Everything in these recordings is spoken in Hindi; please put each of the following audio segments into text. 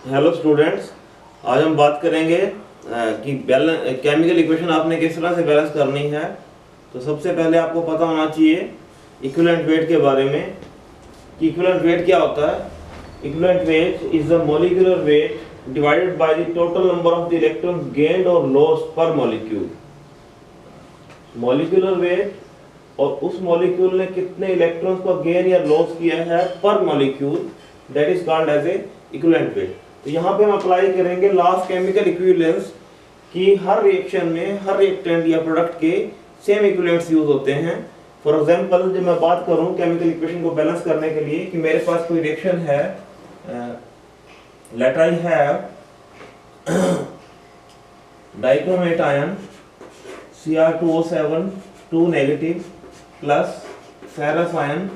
हेलो स्टूडेंट्स, आज हम बात करेंगे कि केमिकल इक्वेशन आपने किस तरह से बैलेंस करनी है। तो सबसे पहले आपको पता होना चाहिए इक्विवेलेंट वेट के बारे में कि इक्विवेलेंट वेट क्या होता है। Equivalent weight is the molecular weight divided by the total number of the electrons gained और लॉस्ट पर मॉलिक्यूल। मॉलिक्यूलर वेट और उस मॉलिक्यूल ने कितने इलेक्ट्रॉन्स को गेन या लॉस किया है पर molecule, that is called as a equivalent weight. तो यहाँ पे हम अप्लाई करेंगे लॉ ऑफ केमिकल इक्विवेलेंस कि हर रिएक्शन में हर रिएक्टेंट या प्रोडक्ट के सेम इक्विवेलेंट्स यूज होते हैं। फॉर एग्जांपल जब मैं बात करूं केमिकल इक्वेशन को बैलेंस करने के लिए कि मेरे पास कोई रिएक्शन है, let I have dichromate ion Cr2O7 2 negative plus ferrous ion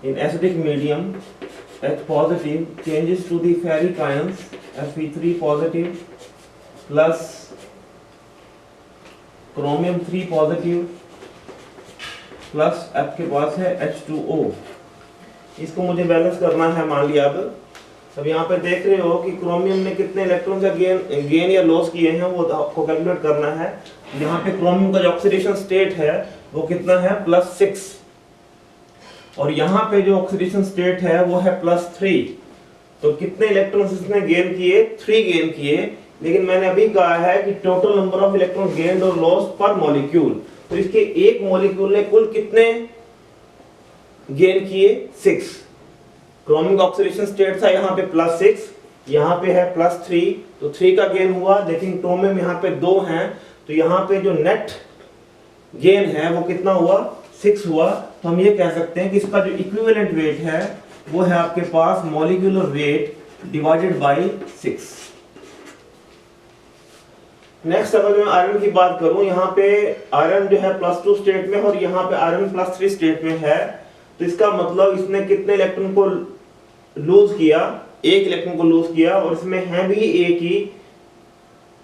in acidic medium H positive changes to the ferric ions Fe3 positive plus chromium 3 positive plus आपके पास है H2O। इसको मुझे बैलेंस करना है। मान लिया अब यहाँ पे देख रहे हो कि क्रोमियम ने कितने इलेक्ट्रॉन का गेन या लॉस किए हैं, वो आपको कैलकुलेट करना है। यहाँ पे क्रोमियम का जो ऑक्सीडेशन स्टेट है वो कितना है +6 और यहाँ पे जो ऑक्सीडेशन स्टेट है वो है +3। तो कितने इलेक्ट्रॉन्स इसने गेन किए? 3 गेन किए। लेकिन मैंने अभी कहा है कि total number of electron gained और लॉस पर मॉलिक्यूल, तो इसके एक मॉलिक्यूल ने कुल कितने गेन किए? 6। क्रोमियम का ऑक्सीडेशन स्टेट था यहाँ पे +6, यहाँ पे है +3, तो 3 का गेन हुआ। लेकिन क्रोमियम यहाँ पे 2 हैं, तो यहाँ पे जो नेट गेन है वो कितना हुआ? 6 हुआ। तो हम ये कह सकते हैं कि इसका जो इक्विवेलेंट वेट है वो है आपके पास molecular weight divided by 6। Next अगर मैं आयरन की बात करूं, यहाँ पे आयरन जो है +2 स्टेट में और यहाँ पे आयरन +3 स्टेट में है। तो इसका मतलब इसने कितने इलेक्ट्रॉन को लूज किया? एक इलेक्ट्रॉन को लूज किया और इसमें है भी एक ही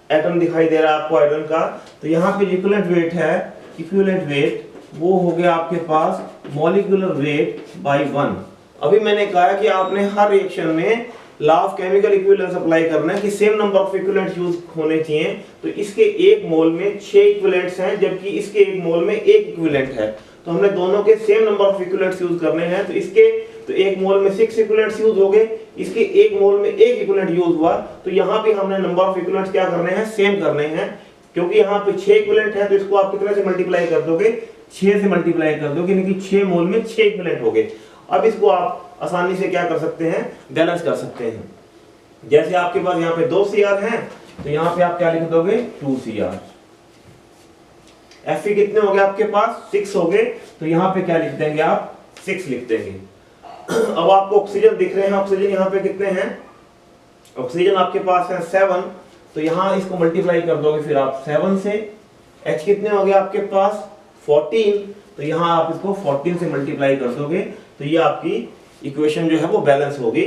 एटम दिखाई दे रहा है आपको आयरन का। तो यहाँ पे इक्विवेलेंट वेट है, इक्विवेलेंट वेट वो हो गया आपके पास मॉलिक्यूलर वेट बाय 1। अभी मैंने कहा कि आपने हर रिएक्शन में law of chemical equivalence apply करना है कि same number of equivalents use होने चाहिए। तो इसके एक मोल में 6 इक्विवेलेंट्स हैं जबकि इसके एक मोल में 1 इक्विवेलेंट है। तो हमने दोनों के same number of equivalents use करने हैं। तो इसके तो एक मोल में 6 इक्विवेलेंट्स यूज हो गए, इसके एक मोल में 1 इक्विवेलेंट यूज हुआ। तो यहाँ पे हमने नंबर ऑफ इक्विवेलेंट्स क्या करने हैं? सेम करने हैं। क्योंकि यहाँ पे 6 इक्विवेलेंट है तो इसको आप कितने से मल्टीप्लाई कर दोगे? 6 से मल्टीप्लाई कर दोगे, यानी कि 6 मोल में 6 इक्विवेलेंट हो गए। अब इसको आप आसानी से क्या कर सकते हैं? बैलेंस कर सकते हैं। जैसे आपके पास यहाँ पे 2 Cr हैं, तो यहाँ पे आप क्या लिख दोगे? 2 Cr। Fe कितने हो गए आपके पास? 6 हो गए। तो यहाँ पे क्या लिख देंगे आप? 6 लिख देंगे। अब आपको ऑक्सीजन दिख रहे हैं, ऑक्सीजन यहाँ पे कितने हैं? ऑक्सीजन आपके पास है 7। तो यहाँ इसको मल्टीप्लाई कर दोगे फिर आप 7 से। H कितने हो गए आपके पास? 14। तो यहाँ आप इसको 14 से मल्टीप्लाई कर दोगे। तो ये आपकी इक्वेशन जो है वो बैलेंस होगी।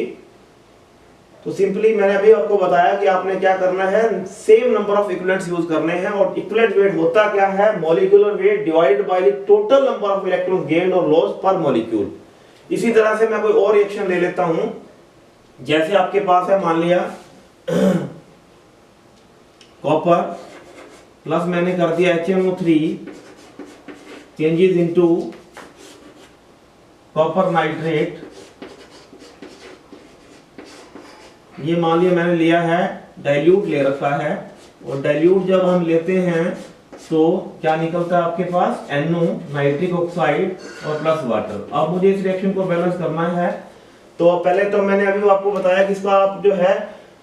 तो सिंपली मैंने अभी आपको बताया कि आपने क्या करना है, same number of equivalents use करने हैं। और इक्विवेलेंट वेट होता क्या है? Molecular weight divided by the total number of electron gained और लॉस्ट पर मॉलिक्यूल। इसी तरह से मैं कोई और रिएक्शन ले लेता हूं। जैसे आपके पास है, मान लिया कॉपर प्लस मैंने कर दिया HNO3 changes into copper nitrate. ये मान लिया मैंने लिया है, डाइल्यूट ले रखा है। और डाइल्यूट जब हम लेते हैं तो क्या निकलता है आपके पास? NO नाइट्रिक ऑक्साइड और प्लस वाटर। अब मुझे इस रिएक्शन को बैलेंस करना है। तो पहले तो मैंने अभी आपको बताया कि इसका आप जो है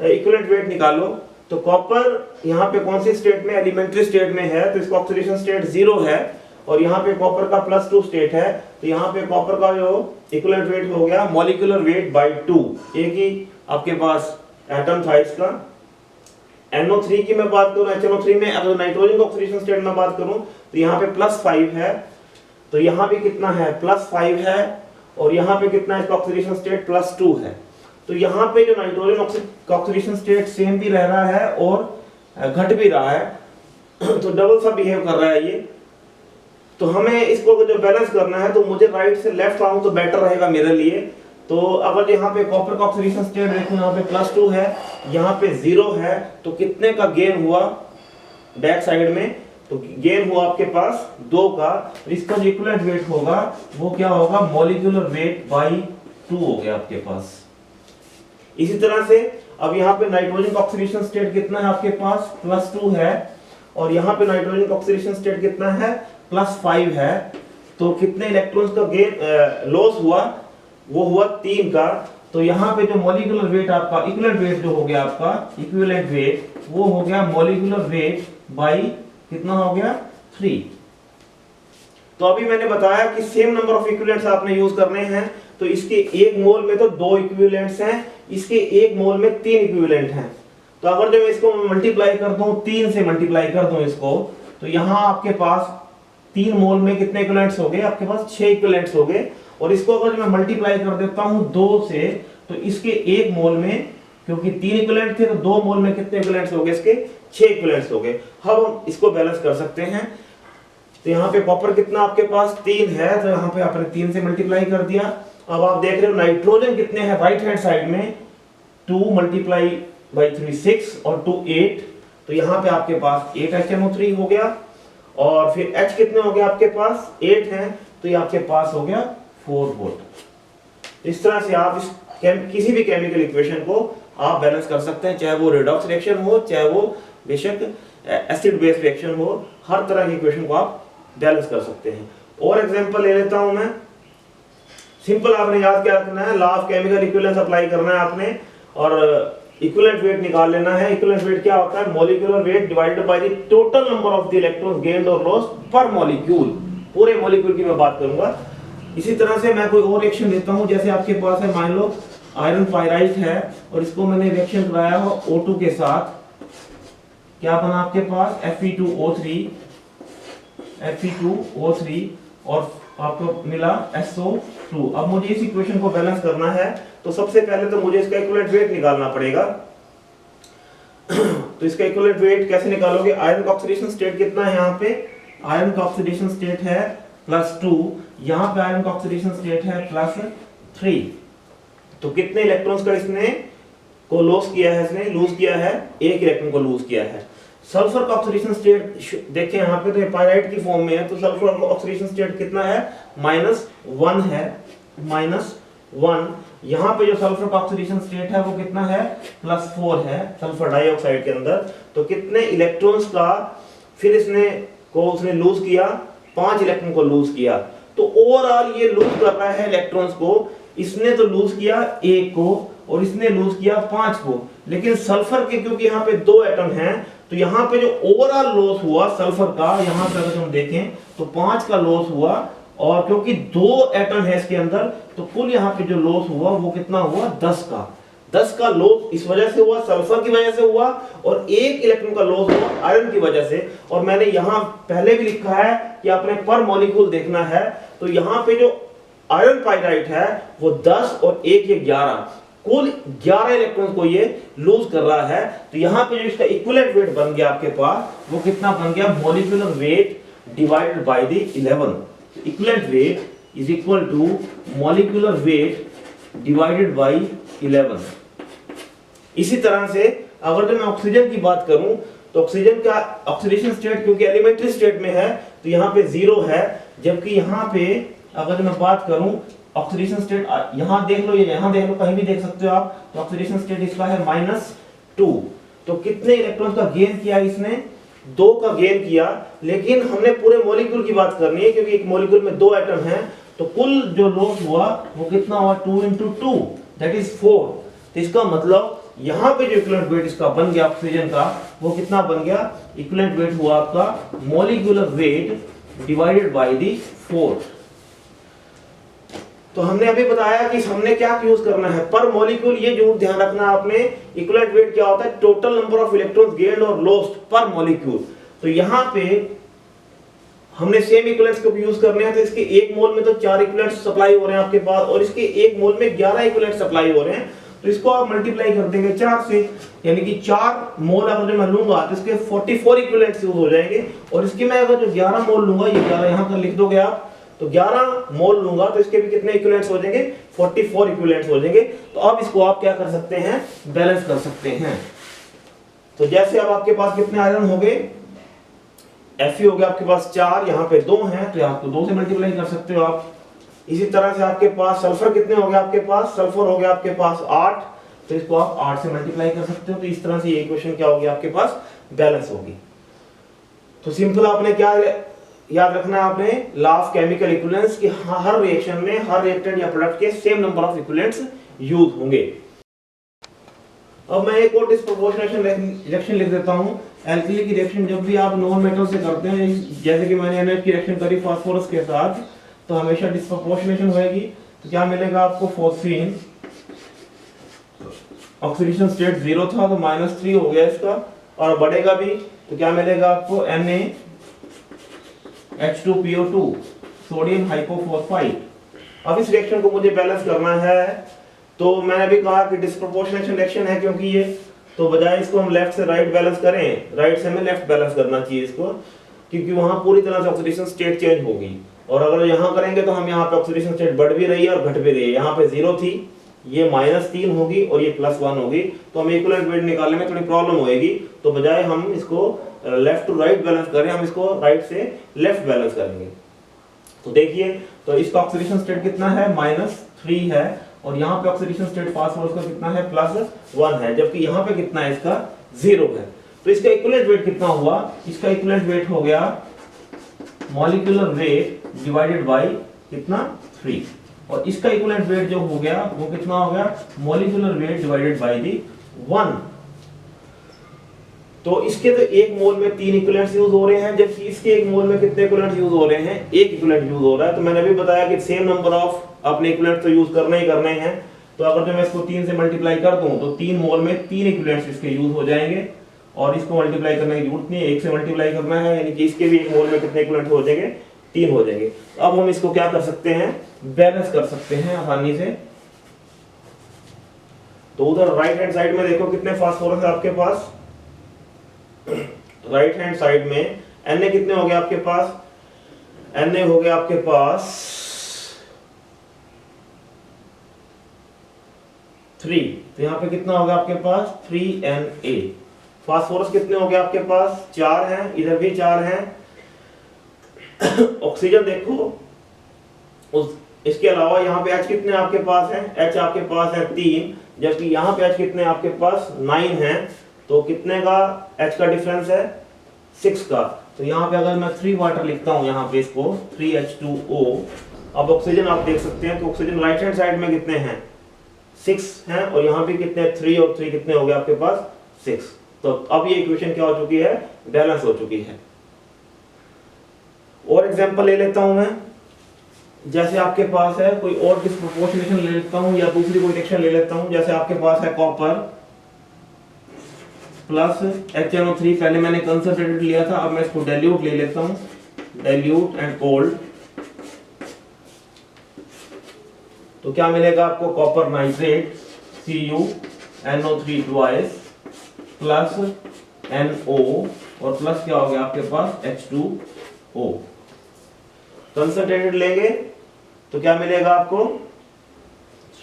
इक्विवेलेंट वेट निकालो। तो कॉपर यहाँ पे कौन सी स्टेट में? एलिमेंट्री स्टेट में है, तो इसका ऑक्सीडेशन स्टेट 0 है। और यहाँ पे कॉपर का +2 स्टेट है, तो यहाँ पे कॉपर का जो इक्विवेलेंट वेट हो गया मॉलिक्यूलर वेट बाय 2। एक ही आपके पास एटम था इसका। NO3 की मैं बात करूं, HNO3 में अगर नाइट्रोजन का ऑक्सीडेशन स्टेट में बात करूं तो यहाँ पे +5 है। तो यहाँ पे कितना है? +5 है। और यहाँ पे कितना है? इसका ऑक्सीडेशन स्टेट +2 है। तो यहाँ पे जो नाइट्रोजन का ऑक्सीडेशन स्टेट सेम भी रह रहा है और घट भी रहा है, तो डबल सा बिहेव कर रहा है ये। तो हमें इसको जो बैलेंस करना है, तो मुझे राइट से लेफ्ट आऊं तो बेटर रहेगा मेरे लिए। तो अगर यहाँ पे कॉपर का ऑक्सीडेशन स्टेट देखो, यहाँ पे +2 है, यहाँ पे 0 है, तो कितने का गेन हुआ बैक साइड में? तो गेन हुआ आपके पास 2 का। तो इसका जो इक्विवेलेंट वेट होगा वो क्या होगा? मॉलिक्यूलर वेट बाई 2 हो गया आपके पास। इसी तरह से अब यहाँ पे नाइट्रोजन का ऑक्सीडेशन स्टेट कितना है आपके पास? +2 है, और यहाँ पे नाइट्रोजन का ऑक्सीडेशन स्टेट कितना है? +5 है। तो कितने इलेक्ट्रॉन्स का गेन लॉस हुआ? वो हुआ 3 का। तो यहाँ पे जो मॉलिक्यूलर वेट आपका इक्विवेलेंट वेट जो हो गया आपका इक्विवेलेंट वेट, वो हो गया मॉलिक्यूलर वेट बाई कितना हो गया? 3। तो अभी मैंने बताया कि सेम नंबर ऑफ इक्विवेलेंट्स आपने यूज करने हैं। तो इसके 1 मोल में तो 2 इक्विवेलेंट्स हैं, इसके 1 मोल में 3 इक्विवेलेंट हैं। तो अगर जो मैं इसको मल्टीप्लाई कर दूं, 3 से मल्टीप्लाई कर दूं इसको, तो यहाँ आपके पास 3 मोल में कितने इक्विवेलेंट्स हो गए? आपके पास 6 इक्विवेलेंट्स हो गए। और इसको अगर मैं मल्टीप्लाई कर देता हूं 2 से, तो इसके 1 मोल में, क्योंकि 3 इक्विवेलेंट थे, तो 2 मोल में कितने इक्विवेलेंट्स हो गए? इसके 6 इक्विवेलेंट्स हो गए। अब हम इसको बैलेंस कर सकते हैं। तो यहाँ पे कॉपर कितना आपके पास? 3 है, तो यहाँ पे आपने 3 से मल्टीप्लाई कर दिया। अब आप देख रहे हो नाइट्रोजन कितने हैं राइट हैंड साइड में? 2 मल्टीप्लाई बाई 3 6 और 2 8। तो यहाँ पे आपके पास 8 HNO3 हो गया। और फिर H कितने हो गए आपके पास? 8 हैं, तो ये आपके पास हो गया 4 वोल्ट। इस तरह से आप किसी भी केमिकल इक्वेशन को आप बैलेंस कर सकते हैं, चाहे वो रिडॉक्स रिएक्शन हो, चाहे वो बेशक एसिड बेस रिएक्शन हो। हर तरह की इक्वेशन को आप बैलेंस कर सकते हैं। और एग्जांपल ले लेता हूं मैं। सिंपल आपने याद क्या रखना है? Law of chemical equivalence apply करना है आपने, और इक्विवेलेंट वेट निकाल लेना है। इक्विवेलेंट वेट क्या होता है? Molecular weight divided by the total number of the electrons gained और लॉस्ट पर मॉलिक्यूल। पूरे मॉलिक्यूल की मैं बात करूंगा। इसी तरह से मैं कोई और रिएक्शन लेता हूं, जैसे आपके पास है, मान लो आयरन पाइराइट है, और इसको मैंने रिएक्शन कराया हो O2 के साथ। क्या बना आपके पास? Fe2O3 और आपको मिला SO2। अब मुझे इस इक्वेशन को बैलेंस करना है, तो सबसे पहले तो मुझे इसका इक्विवेलेंट वेट निकालना पड़ेगा। तो इसका इक्विवेलेंट वेट कैसे निकालोगे? आयरन का ऑक्सीडेशन स्टेट कितना है? यहाँ पे आयरन का ऑक्सीडेशन स्टेट है +2, यहाँ पे आयरन का ऑक्सीडेशन स्टेट है +3। तो कितने इलेक्ट्रॉन्स का इसने को लॉस किया है? इसने लूज किया है 1 इलेक्ट्रॉन को लूज किया है। सल्फर का ऑक्सीडेशन स्टेट देखें यहाँ पे, तो ये पाइराइट की फॉर्म में है, तो सल्फर का ऑक्सीडेशन स्टेट कितना है? -1 है, -1। यहाँ पे जो सल्फर का ऑक्सीडेशन स्टेट है वो कितना है? +4 है सल्फर डाइऑक्साइड के अंदर। तो कितने इलेक्ट्रॉन्स का फिर उसने लूज किया? 5 इलेक्ट्रॉन को लूज किया। तो ओवरऑल ये लूज कर रहा है इलेक्ट्रॉन्स को। इसने तो लूज किया 1 को, और इसने लूज किया 5 को। लेकिन सल्फर के, क्योंकि यहाँ पे 2 एटम हैं, तो यहाँ पे जो ओवरऑल लॉस हुआ सल्फर का, यहाँ पे अगर हम देखें तो 5 का लॉस हुआ, और क्योंकि 2 एटम है इसके अंदर, तो कुल यहाँ पे जो लॉस हुआ वो कितना हुआ? 10 का लॉस इस वजह से हुआ, सल्फर की वजह से हुआ, और 1 इलेक्ट्रॉन का लॉस हुआ आयरन की वजह से। और मैंने यहाँ पहले भी लिखा है कि आपने पर मॉलिक्यूल देखना है। तो यहाँ पे जो आयरन पाइराइट है वो 10 और 1 ये 11, कुल 11 इलेक्ट्रॉन को ये लूज कर रहा है। तो यहाँ पे जो इसका इक्विवेलेंट वेट बन गया आपके पास, वो कितना बन गया? Molecular weight divided by the 11। Equivalent weight is equal to molecular weight divided by 11। इसी तरह से अगर मैं ऑक्सीजन की बात करूं, तो ऑक्सीजन का ऑक्सीडेशन स्टेट क्योंकि एलिमेंट्री स्टेट में है, तो यहाँ पे 0 है। जबकि यहाँ पे अगर मैं बात करूं ऑक्सीडेशन स्टेट, यहाँ देख लो, यहाँ देख लो, कहीं भी देख सकते हो आप, तो ऑक्सीडेशन स्टेट इसका है -2। तो कितने इलेक्ट्रॉन का गेन किया इसने? 2 का गेन किया। लेकिन हमने पूरे मॉलिक्यूल की बात करनी है, क्योंकि एक मॉलिक्यूल में 2 एटम हैं। तो कुल जो लॉस हुआ वो कितना हुआ? 2 × 2 दैट इज 4। तो इसका मतलब यहाँ पे जो इक्विवेलेंट वेट इसका बन गया ऑक्सीजन का, वो कितना बन गया? इक्विवेलेंट वेट हुआ आपका molecular weight divided by the 4। तो हमने अभी बताया कि हमने क्या यूज करना है? पर मॉलिक्यूल। ये जरूर ध्यान रखना आपने, इक्विवेलेंट वेट क्या होता है? Total number of electrons gained और लॉस्ट पर मॉलिक्यूल। तो यहाँ पे हमने सेम इक्विवेलेंट्स को यूज करने हैं। तो इसके 1 मोल में तो 4 इक्विवेलेंट्स सप्लाई हो रहे हैं आपके पास, और इसके 1 मोल में 11 इक्विवेलेंट्स सप्लाई हो रहे हैं। तो इसको आप मल्टीप्लाई कर देंगे 4 से, यानी कि 4 मोल अगर मैं लूंगा तो इसके 44 इक्विवेलेंट्स यूज हो जाएंगे। और इसकी मैं अगर जो 11 मोल लूंगा, ये 11 यहाँ पर लिख दोगे आप, तो 11 मोल लूंगा तो इसके भी कितने इक्विवेलेंट्स हो जाएंगे, 44 इक्विवेलेंट्स हो जाएंगे। तो अब इसको आप क्या कर सकते हैं, बैलेंस कर सकते हैं। तो जैसे अब आपके पास कितने आयरन हो गए, Fe हो गया आपके पास 4, यहाँ पे 2 हैं तो आपको 2 से मल्टीप्लाई कर सकते हो आप। इसी तरह से आपके पास सल्फर कितने हो गए, आपके पास सल्फर हो गया आपके पास 8, तो इसको आप 8 से मल्टीप्लाई कर सकते हो। तो इस तरह से ये इक्वेशन क्या होगी आपके पास, बैलेंस होगी। तो सिंपल आपने क्या याद रखना है, आपने लॉ ऑफ केमिकल इक्विवेलेंस कि हर रिएक्शन में हर रिएक्टेंट या प्रोडक्ट के same number of equivalents use होंगे। अब मैं एक और डिस्प्रोपोर्शनेशन रिएक्शन लिख देता हूं। एल्कली की रिएक्शन जब भी आप नॉन मेटल से करते हैं, जैसे कि मैंने NH की रिएक्शन करी फास्फोरस के साथ, तो हमेशा डिस्प्रोपोर्शनेशन होएगी। तो क्या मिलेगा आपको, फॉस्फीन ऑक्सीडेशन स्टेट 0 था तो -3 हो गया इसका, और बढ़ेगा भी तो क्या मिलेगा आपको, NaH2PO2 सोडियम हाइपोफॉस्फाइड। अब इस रिएक्शन को मुझे बैलेंस करना है, तो मैंने भी कहा कि डिस्प्रोपोर्शनेशन रिएक्शन है क्योंकि ये, तो बजाय इसको हम लेफ्ट से राइट बैलेंस करें, राइट से हमें लेफ्ट बैलेंस करना चाहिए इसको, क्योंकि वहां पूरी तरह से ऑक्सीडेशन स्टेट चेंज होगी। और अगर यहाँ करेंगे तो हम यहाँ पे ऑक्सीडेशन स्टेट बढ़ भी रही है और घट भी रही है। यहाँ पे 0 थी, ये -3 होगी और ये +1 होगी, तो हमें इक्विवेलेंट वेट निकालने में थोड़ी प्रॉब्लम होगी। तो बजाय हम इसको लेफ्ट टू राइट बैलेंस करें, हम इसको राइट से लेफ्ट बैलेंस करेंगे। तो देखिए, तो इसका ऑक्सीडेशन स्टेट कितना है, -3 है, और यहाँ पे ऑक्सीडेशन स्टेट फास्फोरस का कितना है, +1 है, जबकि यहाँ पे कितना है इसका, 0 है। तो इसका इक्विवेलेंट वेट कितना हुआ, इसका इक्विवेलेंट वेट हो गया मॉलिक्यूलर वेट डिवाइडेड बाय कितना, 3, और इसका इक्विवेलेंट वेट जो हो गया वो कितना हो गया, molecular weight divided by the 1। तो इसके तो एक मोल में 3 इक्विवेलेंट्स यूज हो रहे हैं, जबकि इसके एक मोल में कितने इक्विवेलेंट यूज हो रहे हैं, 1 इक्विवेलेंट यूज हो रहा है। तो मैंने भी बताया कि सेम नंबर ऑफ अपने इक्विवेलेंट तो यूज करने ही करने हैं। तो अगर जो मैं इसको 3 से मल्टीप्लाई कर दूं तो 3 मोल में 3 इक्विवेलेंट्स इसके यूज हो जाएंगे, और इसको मल्टीप्लाई करने की जरूरत नहीं है, 1 से मल्टीप्लाई करना है, यानी कि इसके भी एक मोल में कितने इक्विवेलेंट हो जाएंगे, 3 हो जाएंगे। अब हम इसको क्या कर सकते हैं, बैलेंस कर सकते हैं आसानी से। तो उधर राइट हैंड साइड में देखो कितने फास्फोरस है आपके पास, राइट हैंड साइड में Na कितने हो गए आपके पास, Na हो गया आपके पास 3, तो यहाँ पे कितना होगा आपके पास 3Na। फास्फोरस कितने हो गए आपके पास, 4 हैं, इधर भी 4 हैं। ऑक्सीजन देखो, उस इसके अलावा यहाँ पे H कितने आपके पास हैं, H आपके पास है 3, जबकि यहाँ पे H कितने आपके पास 9 हैं। तो कितने का H का डिफरेंस है, 6 का। तो यहाँ पे अगर मैं 3 वाटर लिखता हूँ, यहाँ पे इसको 3H2O। अब ऑक्सीजन आप देख सकते हैं कि ऑक्सीजन राइट हैंड साइड में कितने हैं, 6 हैं, और यहाँ पे कितने 3 और 3 कितने हो गए आपके पास 6। तो अब ये इक्वेशन क्या हो चुकी है, बैलेंस हो चुकी है। और एग्जांपल ले लेता हूं मैं, जैसे आपके पास है कोई और डिस्प्रोपोर्शनेशन ले लेता हूं, या दूसरी कोई रिएक्शन ले लेता हूं। जैसे आपके पास है कॉपर प्लस HNO3, पहले मैंने कंसंट्रेटेड लिया था, अब मैं इसको डाइल्यूट ले लेता हूं, डाइल्यूट एंड कोल्ड। तो क्या मिलेगा आपको, copper nitrate CuNO3 twice plus NO, और प्लस क्या हो गया आपके पास H2O। कंसंट्रेटेड लेंगे तो क्या मिलेगा आपको,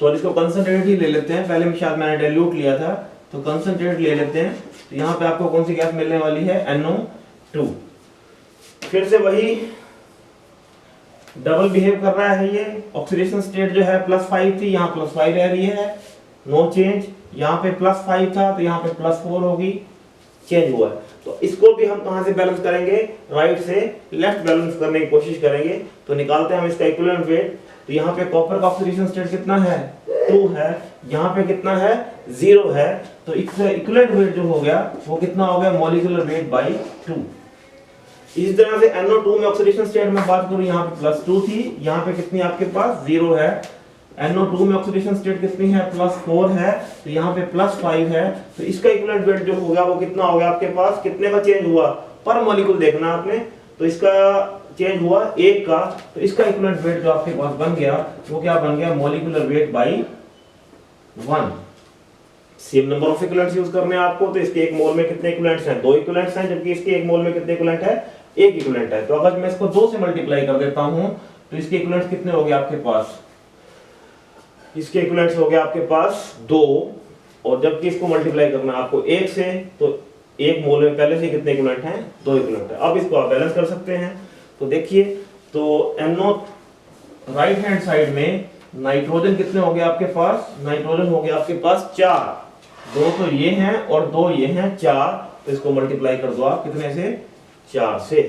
सॉरी इसको कंसंट्रेटेड ही ले लेते हैं, पहले शायद मैंने डाइल्यूट लिया था, तो कंसंट्रेटेड ले लेते हैं। तो यहाँ पे आपको कौन सी गैस मिलने वाली है, NO2। फिर से वही डबल बिहेव कर रहा है ये, ऑक्सीडेशन स्टेट जो है +5 थी, यहाँ +5 रह रही है, नो चेंज। यहाँ पे +5 था तो यहाँ पे +4 होगी, चेंज हुआ है। तो इसको भी हम कहां से बैलेंस करेंगे, राइट से लेफ्ट बैलेंस करने की कोशिश करेंगे। तो निकालते हैं हम इसका इक्विवेलेंट वेट। तो यहाँ पे कॉपर का ऑक्सीडेशन स्टेट कितना है, 2 है, यहाँ पे कितना है, 0 है। तो इक्विवेलेंट वेट जो हो गया वो कितना हो गया, मॉलिक्यूलर वेट बाय 2। इसी तरह से NO2 में ऑक्सीडेशन स्टेट में बात करूं, यहाँ पे +2 थी, यहाँ पे कितनी आपके पास 0 है। NO2 में ऑक्सीडेशन स्टेट कितनी है, +4 है, तो यहाँ पे +5 है। तो इसका इक्विवेलेंट वेट जो होगा वो कितना होगा आपके पास, कितने का चेंज हुआ, पर मॉलिक्यूल देखना आपने। तो इसका चेंज हुआ 1 का, तो इसका इक्विवेलेंट वेट जो आपके पास बन गया वो क्या बन गया, molecular weight by 1। Same number of equivalents use करने हैं आपको। तो इसके एक मोल में कितने इक्विवेलेंट्स हैं, 2 इक्विवेलेंट्स हैं, जबकि इसके एक मोल में कितने इक्विवेलेंट है, 1 इक्विवेलेंट है। तो अगर मैं इसको 2 से मल्टीप्लाई कर देता हूं तो इसके इक्विवेलेंट्स कितने हो गए आपके पास? इसके इक्विवेलेंट्स हो गए आपके पास 2, और जबकि इसको मल्टीप्लाई करना है आपको 1 से, तो 1 मोल में पहले से कितने इक्विवेलेंट हैं? 2 इक्विवेलेंट है। अब इसको आप बैलेंस कर सकते हैं। तो देखिए, तो NO राइट हैंड साइड में नाइट्रोजन कितने हो गए आपके पास? नाइट्रोजन हो गया आपके पास 4, 2 तो ये हैं और 2 ये हैं, 4। तो इसको मल्टीप्लाई कर दो आप कितने से? 4 से।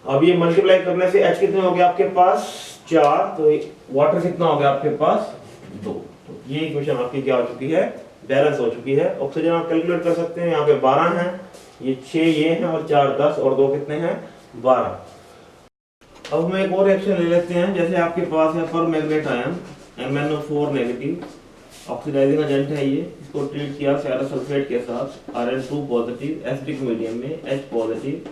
अब ये मल्टीप्लाई करने से H कितने हो गए आपके पास? 4। तो वाटर कितना हो गया आपके पास? 2। तो ये इक्वेशन आपकी क्या हो चुकी है? बैलेंस हो चुकी है। ऑक्सीजन आप कैलकुलेट कर सकते हैं, यहाँ पे 12 हैं, ये 6 ये हैं और 4 10 और 2 कितने हैं? 12। अब हम एक और रिएक्शन ले लेते हैं। जैसे आपके पास है permanganate ion MnO4 negative, oxidising agent है ये, इसको ट्रीट किया फेरस सल्फेट के साथ Rn2 पॉजिटिव एसिडिक मीडियम में H पॉजिटिव,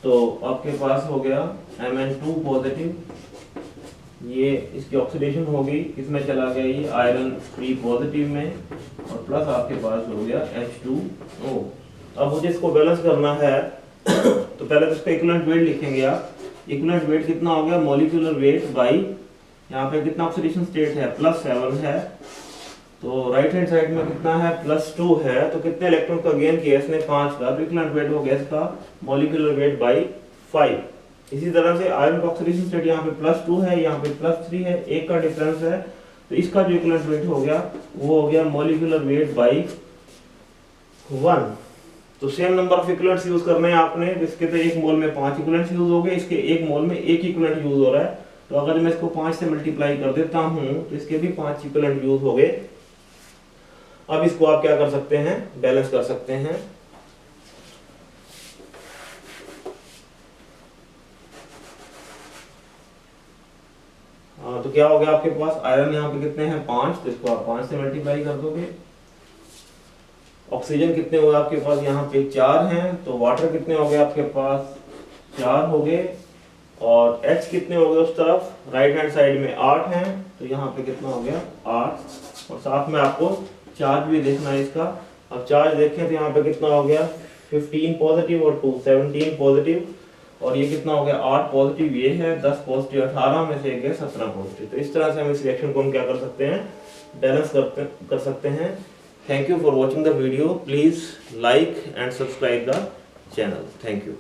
तो आपके पास हो गया Mn2 पॉजिटिव, ये इसकी ऑक्सीडेशन हो गई, इसमें चला गया ये आयरन 3 पॉजिटिव में, और प्लस आपके पास हो गया H2O। अब मुझे इसको बैलेंस करना है तो पहले तो इसका इक्विवेलेंट वेट लिखेंगे आप। इक्विवेलेंट वेट कितना हो गया? मॉलिक्यूलर वेट बाई, यहाँ पे कितना ऑक्सीडेशन स्टेट है? +7 है, तो राइट हैंड साइड में कितना है? +2 है, तो कितने इलेक्ट्रॉन का गेन किया इसने? 5 का। तो इक्विवेलेंट वेट हो गया इसका मॉलिक्यूलर वेट बाई 5। इसी तरह से आयरन का ऑक्सीडेशन स्टेट यहाँ पे +2 है, यहाँ पे +3 है, 1 का डिफरेंस है, तो इसका जो इक्विवेलेंट वेट हो गया वो हो गया मॉलिक्यूलर वेट बाई 1। तो same number of equivalents use करने हैं आपने। इसके तो 1 मोल में 5 इक्विवेलेंट्स यूज हो गए, इसके 1 मोल में 1 इक्विवेलेंट यूज हो रहा है। तो अगर मैं इसको 5 से मल्टीप्लाई कर देता हूं तो इसके भी 5 इक्विवेलेंट यूज हो गए। अब इसको आप क्या कर सकते हैं? बैलेंस कर सकते हैं। तो क्या हो गया आपके पास? आयरन यहाँ पे कितने हैं? 5, तो इसको आप 5 से मल्टीप्लाई कर दोगे। ऑक्सीजन कितने हो गए आपके पास? यहाँ पे 4 हैं, तो वाटर कितने हो गए आपके पास? 4 हो गए, और H कितने हो गए उस तरफ? राइट हैंड साइड में 8 हैं, तो यहाँ पे कितना हो गया? 8। और साथ में आपको चार्ज भी देखना है इसका। अब चार्ज देखें तो यहाँ पे कितना हो गया? 15 पॉजिटिव और 2 17 पॉजिटिव, और ये कितना हो गया? 8 पॉजिटिव ये है, 10 पॉजिटिव 18 में से एक है 17 पॉजिटिव। तो इस तरह से हम इस रिएक्शन को हम क्या कर सकते हैं? बैलेंस कर सकते हैं। Thank you for watching the video. Please like and subscribe the channel. Thank you.